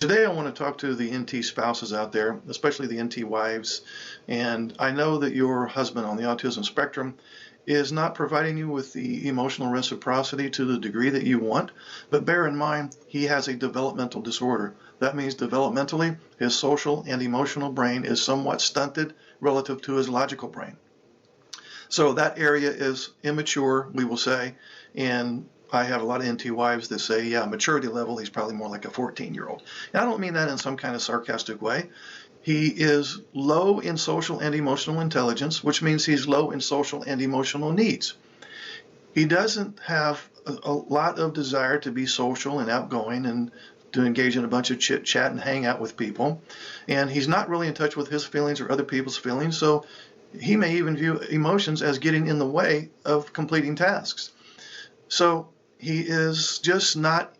Today I want to talk to the NT spouses out there, especially the NT wives, and I know that your husband on the autism spectrum is not providing you with the emotional reciprocity to the degree that you want, but bear in mind he has a developmental disorder. That means developmentally his social and emotional brain is somewhat stunted relative to his logical brain. So that area is immature, we will say, and I have a lot of NT wives that say, yeah, maturity level, he's probably more like a 14-year-old. And I don't mean that in some kind of sarcastic way. He is low in social and emotional intelligence, which means he's low in social and emotional needs. He doesn't have a lot of desire to be social and outgoing and to engage in a bunch of chit chat and hang out with people. And he's not really in touch with his feelings or other people's feelings. So he may even view emotions as getting in the way of completing tasks. So he is just not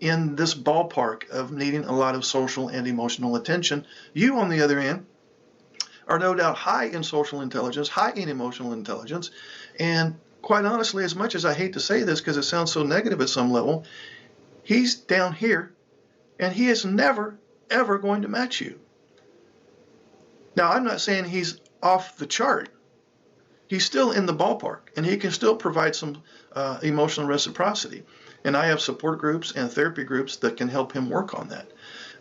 in this ballpark of needing a lot of social and emotional attention. You, on the other end, are no doubt high in social intelligence, high in emotional intelligence, and quite honestly, as much as I hate to say this because it sounds so negative at some level, he's down here, and he is never, ever going to match you. Now, I'm not saying he's off the chart. He's still in the ballpark, and he can still provide some emotional reciprocity. And I have support groups and therapy groups that can help him work on that.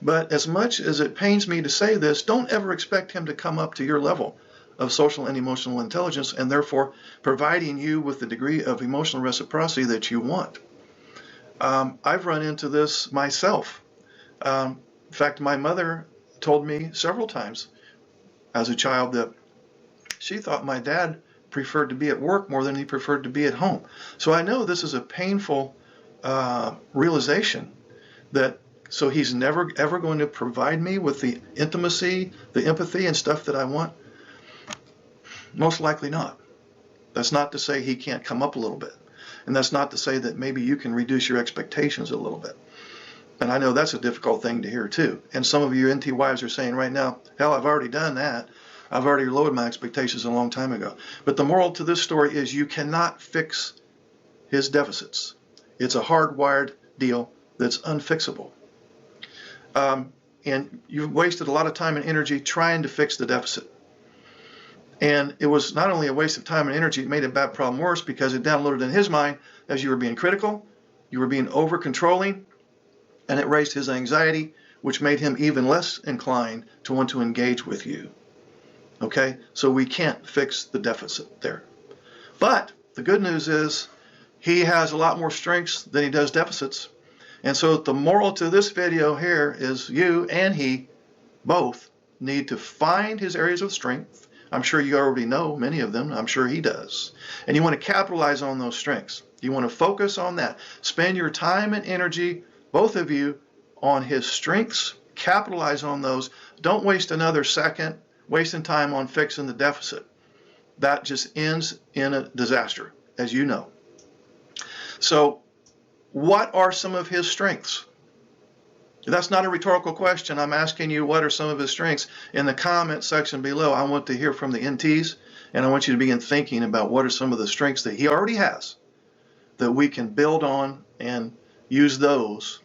But as much as it pains me to say this, don't ever expect him to come up to your level of social and emotional intelligence and therefore providing you with the degree of emotional reciprocity that you want. I've run into this myself. In fact, my mother told me several times as a child that she thought my dad preferred to be at work more than he preferred to be at home. So I know this is a painful realization that so he's never ever going to provide me with the intimacy, the empathy and stuff that I want. Most likely not. That's not to say he can't come up a little bit. And that's not to say that maybe you can reduce your expectations a little bit. And I know that's a difficult thing to hear too. And some of you NT wives are saying right now, hell, I've already done that. I've already lowered my expectations a long time ago. But the moral to this story is you cannot fix his deficits. It's a hardwired deal that's unfixable. And you've wasted a lot of time and energy trying to fix the deficit. And it was not only a waste of time and energy, it made a bad problem worse because it downloaded in his mind as you were being critical, you were being over-controlling, and it raised his anxiety, which made him even less inclined to want to engage with you. Okay, so we can't fix the deficit there. But the good news is he has a lot more strengths than he does deficits. And so the moral to this video here is you and he both need to find his areas of strength. I'm sure you already know many of them. I'm sure he does. And you want to capitalize on those strengths. You want to focus on that. Spend your time and energy, both of you, on his strengths. Capitalize on those. Don't waste another second wasting time on fixing the deficit. That just ends in a disaster, as you know. So what are some of his strengths? That's not a rhetorical question. I'm asking you what are some of his strengths. In the comment section below, I want to hear from the NTs, and I want you to begin thinking about what are some of the strengths that he already has that we can build on and use those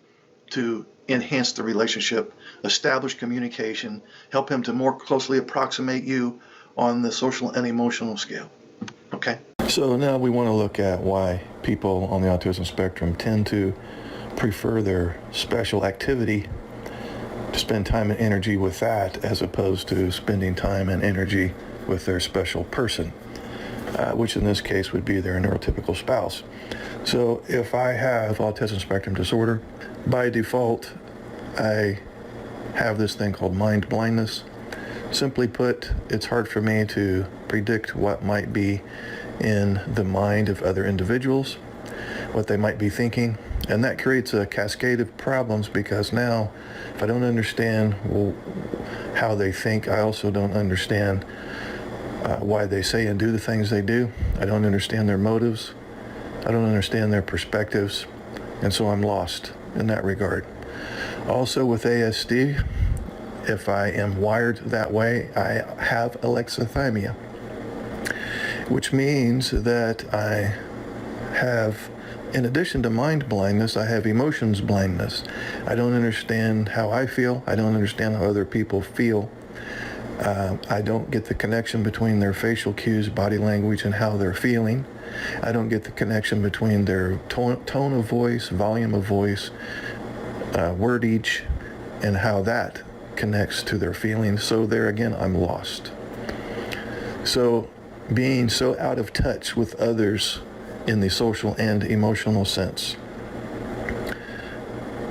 to enhance the relationship, establish communication, help him to more closely approximate you on the social and emotional scale. Okay? So now we want to look at why people on the autism spectrum tend to prefer their special activity to spend time and energy with that as opposed to spending time and energy with their special person, which in this case would be their neurotypical spouse. So if I have autism spectrum disorder, by default, I have this thing called mind blindness. Simply put, it's hard for me to predict what might be in the mind of other individuals, what they might be thinking, and that creates a cascade of problems because now, if I don't understand how they think, I also don't understand why they say and do the things they do. I don't understand their motives. I don't understand their perspectives, and so I'm lost in that regard. Also with ASD, if I am wired that way, I have alexithymia, which means that I have in addition to mind blindness, I have emotions blindness. I don't understand how I feel. I don't understand how other people feel. I don't get the connection between their facial cues, body language, and how they're feeling. I don't get the connection between their tone of voice, volume of voice, wordage, and how that connects to their feelings. So there again, I'm lost. So being so out of touch with others in the social and emotional sense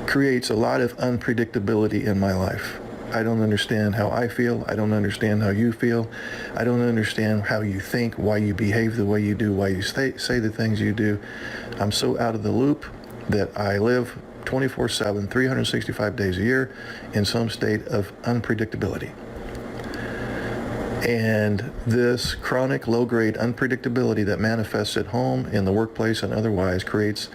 creates a lot of unpredictability in my life. I don't understand how I feel. I don't understand how you feel. I don't understand how you think, why you behave the way you do, why you say the things you do. I'm so out of the loop that I live 24/7, 365 days a year in some state of unpredictability. And this chronic low-grade unpredictability that manifests at home, in the workplace, and otherwise creates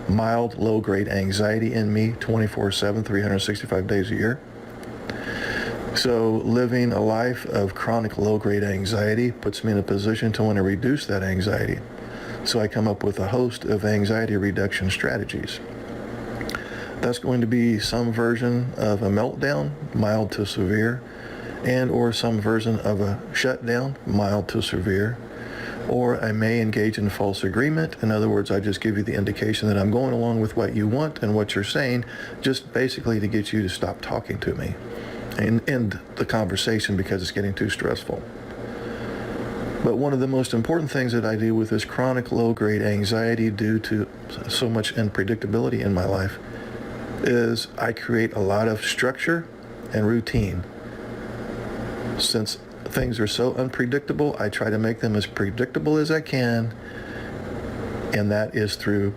mild low-grade anxiety in me 24/7, 365 days a year. So living a life of chronic low-grade anxiety puts me in a position to want to reduce that anxiety. So I come up with a host of anxiety reduction strategies. That's going to be some version of a meltdown, mild to severe, and or some version of a shutdown, mild to severe. Or I may engage in false agreement. In other words, I just give you the indication that I'm going along with what you want and what you're saying, just basically to get you to stop talking to me and end the conversation because it's getting too stressful. But one of the most important things that I do with this chronic low-grade anxiety due to so much unpredictability in my life is I create a lot of structure and routine. Since things are so unpredictable, I try to make them as predictable as I can, and that is through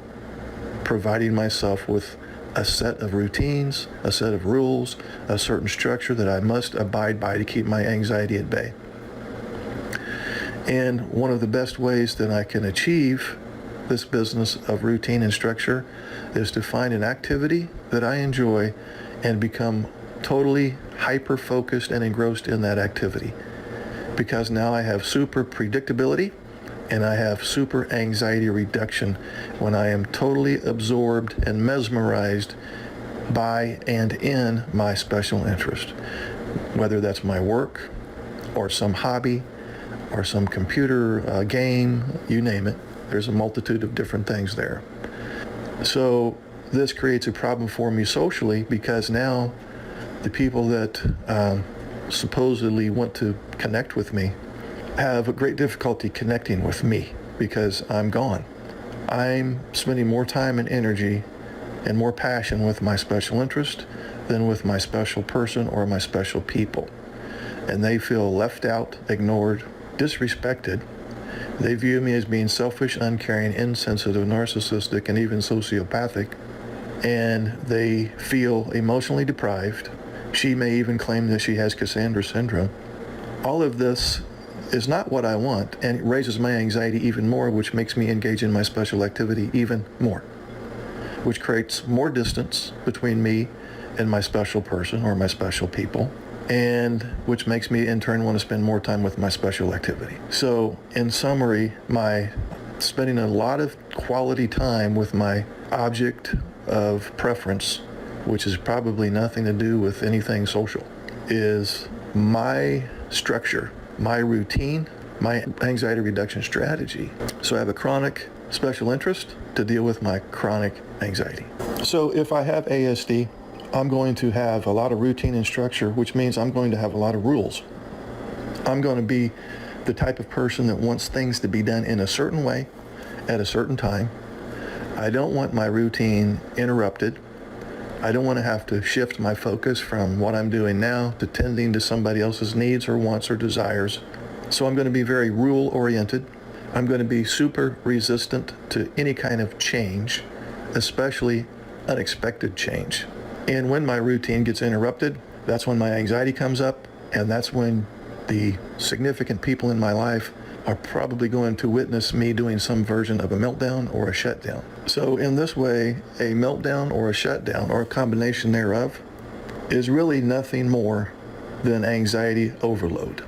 providing myself with a set of routines, a set of rules, a certain structure that I must abide by to keep my anxiety at bay. And one of the best ways that I can achieve this business of routine and structure is to find an activity that I enjoy and become totally hyper-focused and engrossed in that activity. Because now I have super predictability and I have super anxiety reduction when I am totally absorbed and mesmerized by and in my special interest. Whether that's my work or some hobby or some computer game, you name it. There's a multitude of different things there. So this creates a problem for me socially because now the people that supposedly want to connect with me have a great difficulty connecting with me because I'm gone. I'm spending more time and energy and more passion with my special interest than with my special person or my special people. And they feel left out, ignored, disrespected. They view me as being selfish, uncaring, insensitive, narcissistic, and even sociopathic. And they feel emotionally deprived. She may even claim that she has Cassandra syndrome. All of this is not what I want, and it raises my anxiety even more, which makes me engage in my special activity even more, which creates more distance between me and my special person or my special people, and which makes me in turn want to spend more time with my special activity. So in summary, my spending a lot of quality time with my object of preference, which is probably nothing to do with anything social, is my structure, my routine, my anxiety reduction strategy. So I have a chronic special interest to deal with my chronic anxiety. So if I have ASD, I'm going to have a lot of routine and structure, which means I'm going to have a lot of rules. I'm going to be the type of person that wants things to be done in a certain way at a certain time. I don't want my routine interrupted. I don't want to have to shift my focus from what I'm doing now to tending to somebody else's needs or wants or desires. So I'm going to be very rule-oriented. I'm going to be super resistant to any kind of change, especially unexpected change. And when my routine gets interrupted, that's when my anxiety comes up, and that's when the significant people in my life are probably going to witness me doing some version of a meltdown or a shutdown. So in this way, a meltdown or a shutdown or a combination thereof is really nothing more than anxiety overload,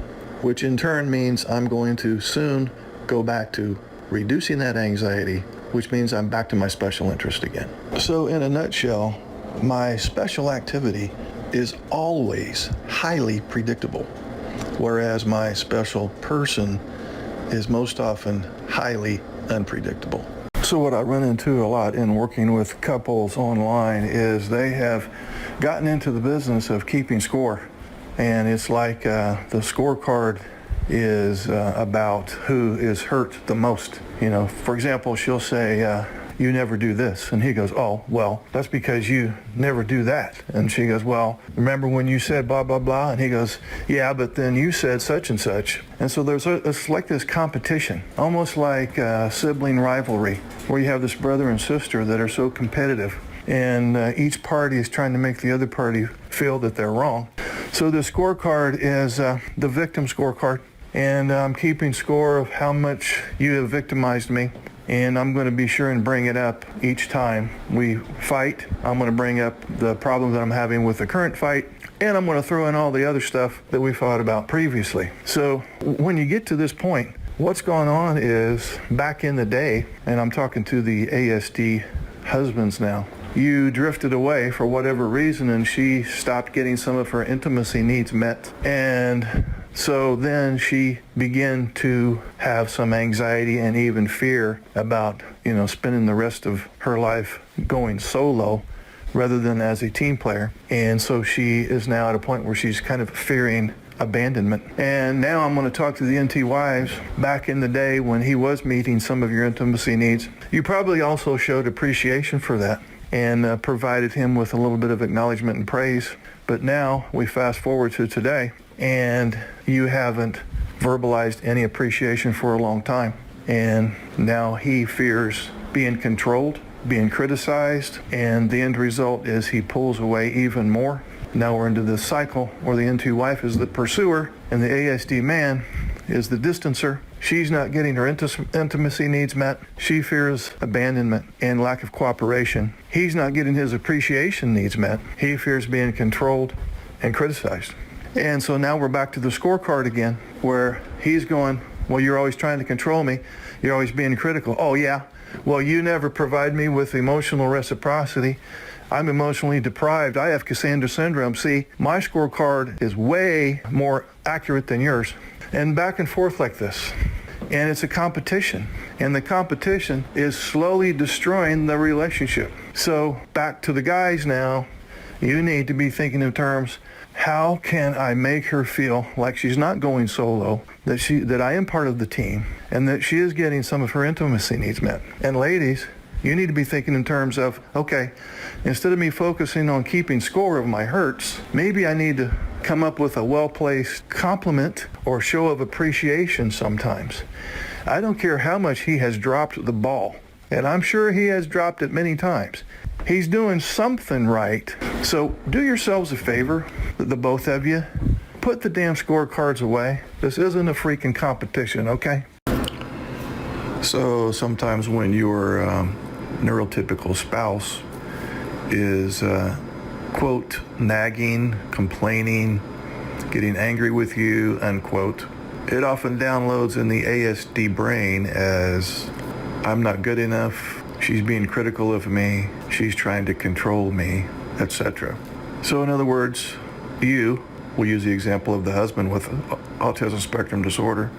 which in turn means I'm going to soon go back to reducing that anxiety which means I'm back to my special interest again. So in a nutshell, my special activity is always highly predictable, whereas my special person is most often highly unpredictable. So what I run into a lot in working with couples online is they have gotten into the business of keeping score. And it's like the scorecard is about who is hurt the most. You know, for example, she'll say, you never do this. And he goes, oh, well, that's because you never do that. And she goes, well, remember when you said blah, blah, blah? And he goes, yeah, but then you said such and such. And so it's like this competition, almost like sibling rivalry, where you have this brother and sister that are so competitive. And each party is trying to make the other party feel that they're wrong. So the scorecard is the victim scorecard. And I'm keeping score of how much you have victimized me. And I'm going to be sure and bring it up each time we fight. I'm going to bring up the problem that I'm having with the current fight, and I'm going to throw in all the other stuff that we fought about previously. So when you get to this point, what's going on is back in the day, and I'm talking to the ASD husbands now, you drifted away for whatever reason and she stopped getting some of her intimacy needs met. And so then she began to have some anxiety and even fear about, spending the rest of her life going solo rather than as a team player. And so she is now at a point where she's kind of fearing abandonment. And now I'm going to talk to the NT wives. Back in the day when he was meeting some of your intimacy needs, you probably also showed appreciation for that and provided him with a little bit of acknowledgement and praise. But now we fast forward to today, and you haven't verbalized any appreciation for a long time. And now he fears being controlled, being criticized, and the end result is he pulls away even more. Now we're into this cycle where the NT wife is the pursuer and the ASD man is the distancer. She's not getting her intimacy needs met. She fears abandonment and lack of cooperation. He's not getting his appreciation needs met. He fears being controlled and criticized. And so now we're back to the scorecard again, where he's going, well, you're always trying to control me. You're always being critical. Oh, yeah. Well, you never provide me with emotional reciprocity. I'm emotionally deprived. I have Cassandra syndrome. See, my scorecard is way more accurate than yours. And back and forth like this. And it's a competition. And the competition is slowly destroying the relationship. So back to the guys now, you need to be thinking in terms, how can I make her feel like she's not going solo, that I am part of the team, and that she is getting some of her intimacy needs met? And ladies, you need to be thinking in terms of, okay, instead of me focusing on keeping score of my hurts, maybe I need to come up with a well-placed compliment or show of appreciation sometimes. I don't care how much he has dropped the ball, and I'm sure he has dropped it many times. He's doing something right. So do yourselves a favor, the both of you. Put the damn scorecards away. This isn't a freaking competition, okay? So sometimes when your neurotypical spouse is, quote, nagging, complaining, getting angry with you, unquote, it often downloads in the ASD brain as, I'm not good enough, she's being critical of me, she's trying to control me, etc. So in other words, you, we'll use the example of the husband with autism spectrum disorder,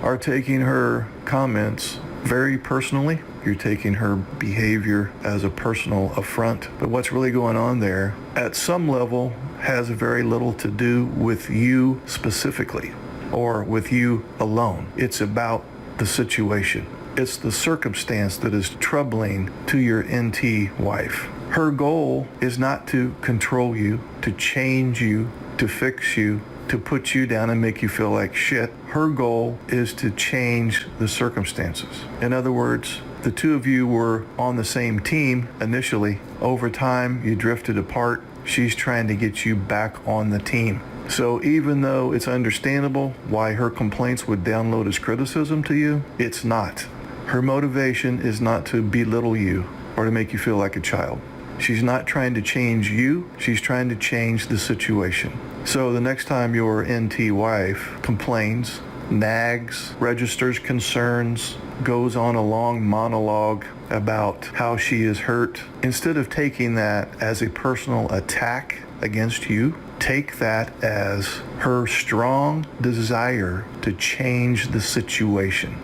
are taking her comments very personally. You're taking her behavior as a personal affront. But what's really going on there, at some level, has very little to do with you specifically or with you alone. It's about the situation. It's the circumstance that is troubling to your NT wife. Her goal is not to control you, to change you, to fix you, to put you down and make you feel like shit. Her goal is to change the circumstances. In other words, the two of you were on the same team initially. Over time, you drifted apart. She's trying to get you back on the team. So even though it's understandable why her complaints would download as criticism to you, it's not. Her motivation is not to belittle you or to make you feel like a child. She's not trying to change you, she's trying to change the situation. So the next time your NT wife complains nags, registers concerns, goes on a long monologue about how she is hurt, instead of taking that as a personal attack against you, take that as her strong desire to change the situation.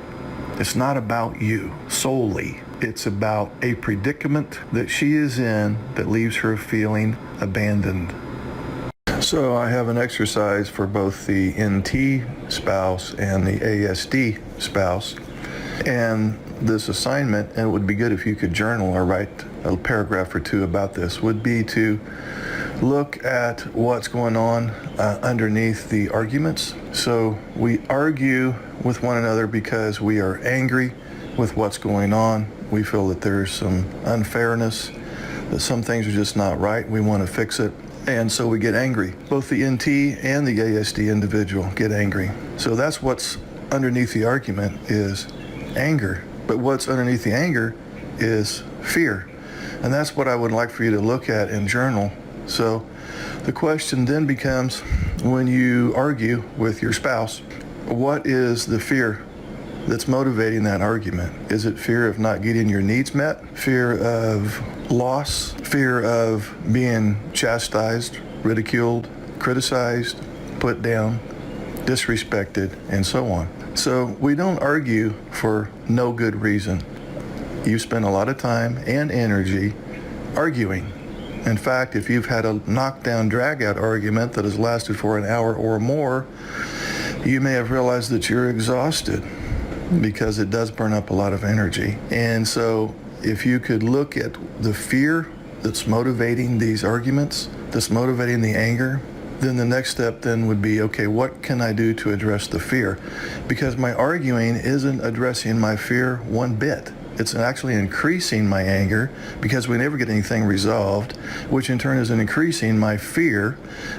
It's not about you solely. It's about a predicament that she is in that leaves her feeling abandoned. So I have an exercise for both the NT spouse and the ASD spouse. And this assignment, and it would be good if you could journal or write a paragraph or two about this, would be to look at what's going on underneath the arguments. So we argue with one another because we are angry with what's going on. We feel that there's some unfairness, that some things are just not right. We want to fix it. And so we get angry. Both the NT and the ASD individual get angry. So that's what's underneath the argument is anger. But what's underneath the anger is fear. And that's what I would like for you to look at and journal. So the question then becomes, when you argue with your spouse, what is the fear that's motivating that argument? Is it fear of not getting your needs met? Fear of loss? Fear of being chastised, ridiculed, criticized, put down, disrespected, and so on? So we don't argue for no good reason. You spend a lot of time and energy arguing. In fact, if you've had a knockdown, drag-out argument that has lasted for an hour or more, you may have realized that you're exhausted because it does burn up a lot of energy. And so if you could look at the fear that's motivating these arguments, that's motivating the anger, then the next step then would be, okay, what can I do to address the fear? Because my arguing isn't addressing my fear one bit. It's actually increasing my anger because we never get anything resolved, which in turn is increasing my fear,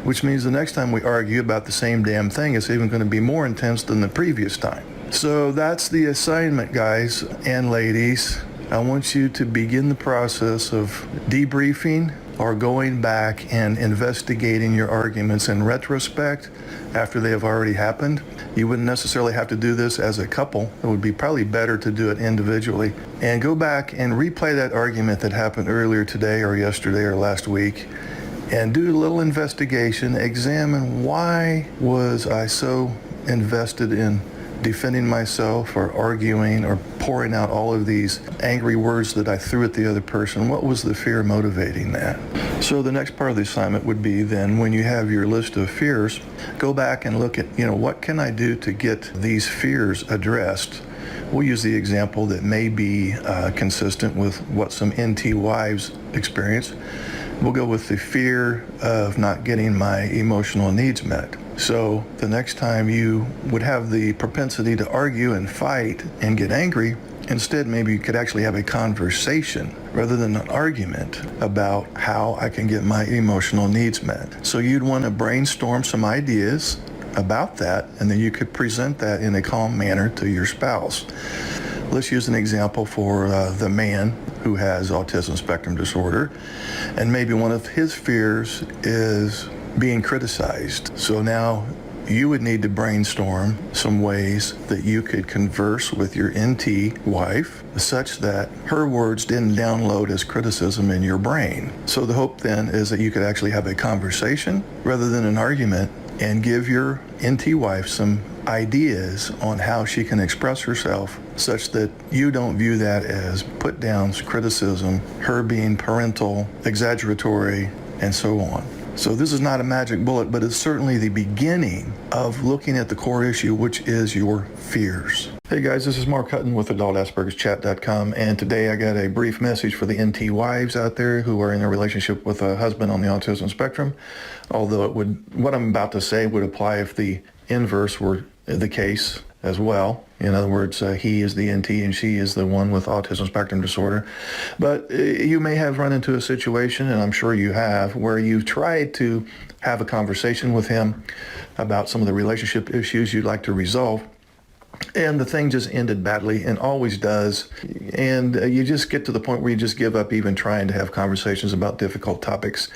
which means the next time we argue about the same damn thing, it's even going to be more intense than the previous time. So that's the assignment, guys and ladies. I want you to begin the process of debriefing or going back and investigating your arguments in retrospect after they have already happened. You wouldn't necessarily have to do this as a couple. It would be probably better to do it individually. And go back and replay that argument that happened earlier today or yesterday or last week and do a little investigation. Examine, why was I so invested in defending myself or arguing or pouring out all of these angry words that I threw at the other person? What was the fear motivating that? So the next part of the assignment would be then, when you have your list of fears, go back and look at, what can I do to get these fears addressed? We'll use the example that may be consistent with what some NT wives experience. We'll go with the fear of not getting my emotional needs met. So the next time you would have the propensity to argue and fight and get angry, instead maybe you could actually have a conversation rather than an argument about how I can get my emotional needs met. So you'd want to brainstorm some ideas about that, and then you could present that in a calm manner to your spouse. Let's use an example for the man who has autism spectrum disorder, and maybe one of his fears is being criticized. So now you would need to brainstorm some ways that you could converse with your NT wife such that her words didn't download as criticism in your brain. So the hope then is that you could actually have a conversation rather than an argument and give your NT wife some ideas on how she can express herself such that you don't view that as put downs, criticism, her being parental, exaggeratory, and so on. So this is not a magic bullet, but it's certainly the beginning of looking at the core issue, which is your fears. Hey guys, this is Mark Hutton with AdultAspergersChat.com, and today I got a brief message for the NT wives out there who are in a relationship with a husband on the autism spectrum, although what I'm about to say would apply if the inverse were the case as well. In other words, he is the NT and she is the one with autism spectrum disorder. But you may have run into a situation, and I'm sure you have, where you've tried to have a conversation with him about some of the relationship issues you'd like to resolve, and the thing just ended badly, and always does. And you just get to the point where you just give up even trying to have conversations about difficult topics.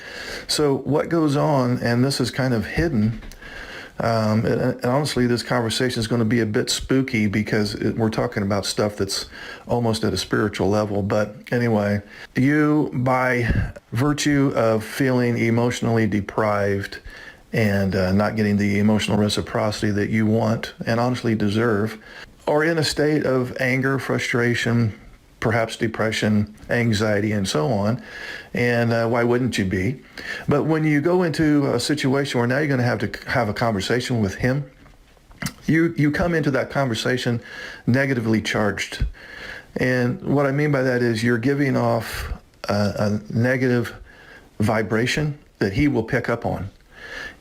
So what goes on, and this is kind of hidden And honestly, this conversation is going to be a bit spooky because we're talking about stuff that's almost at a spiritual level. But anyway, you, by virtue of feeling emotionally deprived and not getting the emotional reciprocity that you want and honestly deserve, are in a state of anger, frustration, perhaps depression, anxiety, and so on. And why wouldn't you be? But when you go into a situation where now you're going to have a conversation with him, you come into that conversation negatively charged. And what I mean by that is you're giving off a negative vibration that he will pick up on.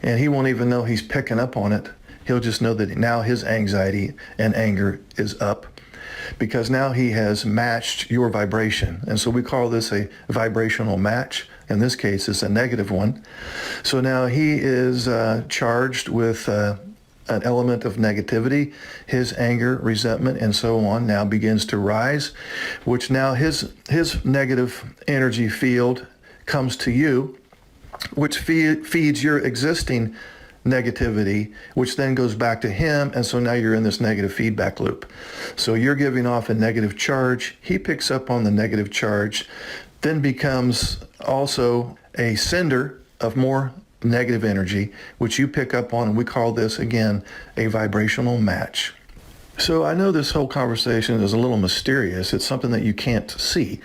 And he won't even know he's picking up on it. He'll just know that now his anxiety and anger is up, because now he has matched your vibration. And so we call this a vibrational match. In this case, it's a negative one. So now he is charged with an element of negativity. His anger, resentment, and so on now begins to rise, which now his negative energy field comes to you, which feeds your existing negativity, which then goes back to him, and so now you're in this negative feedback loop. So you're giving off a negative charge, he picks up on the negative charge, then becomes also a sender of more negative energy, which you pick up on, and we call this, again, a vibrational match. So I know this whole conversation is a little mysterious. It's something that you can't see,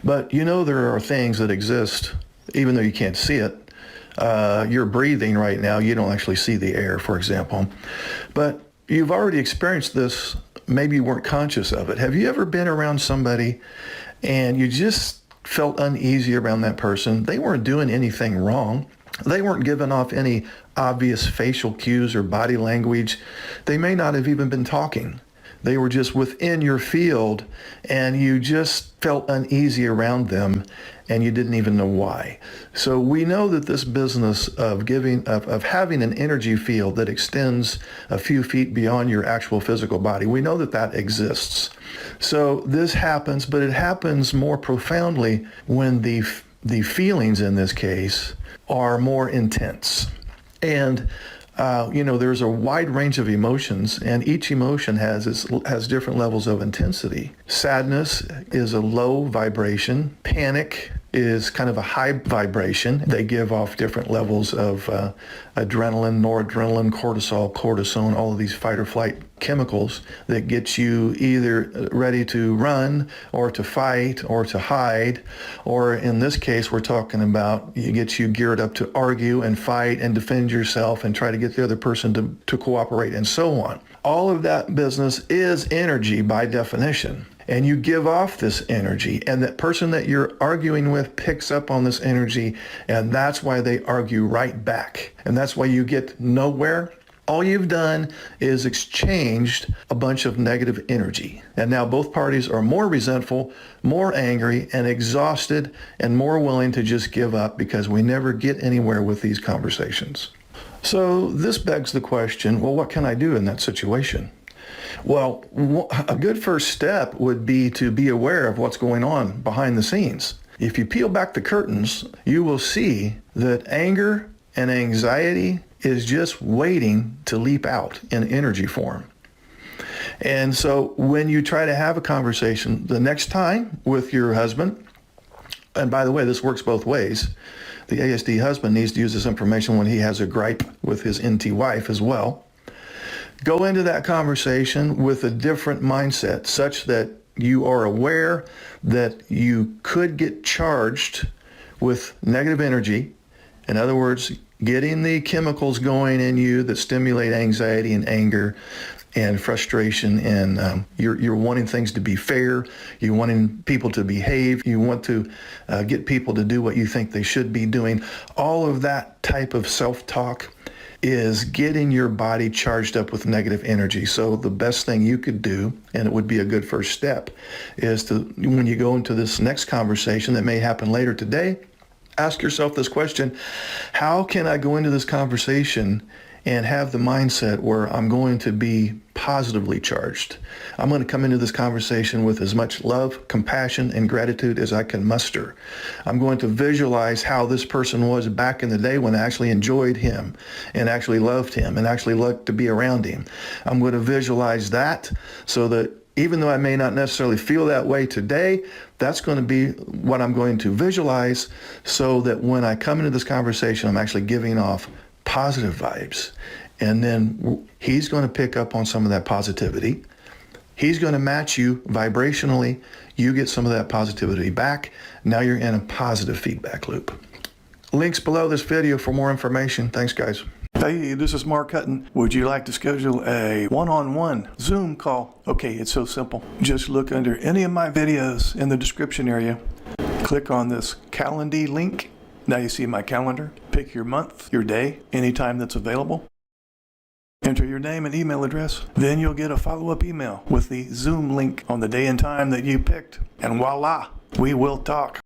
but you know there are things that exist even though you can't see it. You're breathing right now. You don't actually see the air, for example. But you've already experienced this. Maybe you weren't conscious of it. Have you ever been around somebody and you just felt uneasy around that person? They weren't doing anything wrong. They weren't giving off any obvious facial cues or body language. They may not have even been talking. They were just within your field, and you just felt uneasy around them, and you didn't even know why. So we know that this business of having an energy field that extends a few feet beyond your actual physical body, we know that that exists. So this happens, but it happens more profoundly when the feelings in this case are more intense. And there's a wide range of emotions, and each emotion has different levels of intensity. Sadness is a low vibration. Panic is kind of a high vibration. They give off different levels of adrenaline, noradrenaline, cortisol, cortisone, all of these fight or flight chemicals that get you either ready to run or to fight or to hide, or in this case we're talking about it gets you geared up to argue and fight and defend yourself and try to get the other person to cooperate and so on. All of that business is energy by definition. And you give off this energy, and that person that you're arguing with picks up on this energy, and that's why they argue right back. And that's why you get nowhere. All you've done is exchanged a bunch of negative energy. And now both parties are more resentful, more angry, and exhausted, and more willing to just give up, because we never get anywhere with these conversations. So this begs the question, well, what can I do in that situation? Well, a good first step would be to be aware of what's going on behind the scenes. If you peel back the curtains, you will see that anger and anxiety is just waiting to leap out in energy form. And so when you try to have a conversation the next time with your husband, and by the way, this works both ways. The ASD husband needs to use this information when he has a gripe with his NT wife as well. Go into that conversation with a different mindset, such that you are aware that you could get charged with negative energy. In other words, getting the chemicals going in you that stimulate anxiety and anger and frustration, and you're wanting things to be fair, you're wanting people to behave, you want to get people to do what you think they should be doing. All of that type of self-talk is getting your body charged up with negative energy. So the best thing you could do, and it would be a good first step, is to, when you go into this next conversation that may happen later today, ask yourself this question: how can I go into this conversation and have the mindset where I'm going to be positively charged. I'm going to come into this conversation with as much love, compassion, and gratitude as I can muster. I'm going to visualize how this person was back in the day when I actually enjoyed him and actually loved him and actually loved to be around him. I'm going to visualize that so that even though I may not necessarily feel that way today, that's going to be what I'm going to visualize so that when I come into this conversation, I'm actually giving off positive vibes. And then he's going to pick up on some of that positivity. He's going to match you vibrationally. You get some of that positivity back. Now you're in a positive feedback loop. Links below this video for more information. Thanks, guys. Hey, this is Mark Hutton. Would you like to schedule a one-on-one Zoom call? Okay, it's so simple. Just look under any of my videos in the description area. Click on this Calendar link. Now you see my calendar. Pick your month, your day, anytime that's available. Enter your name and email address. Then you'll get a follow-up email with the Zoom link on the day and time that you picked. And voila, we will talk.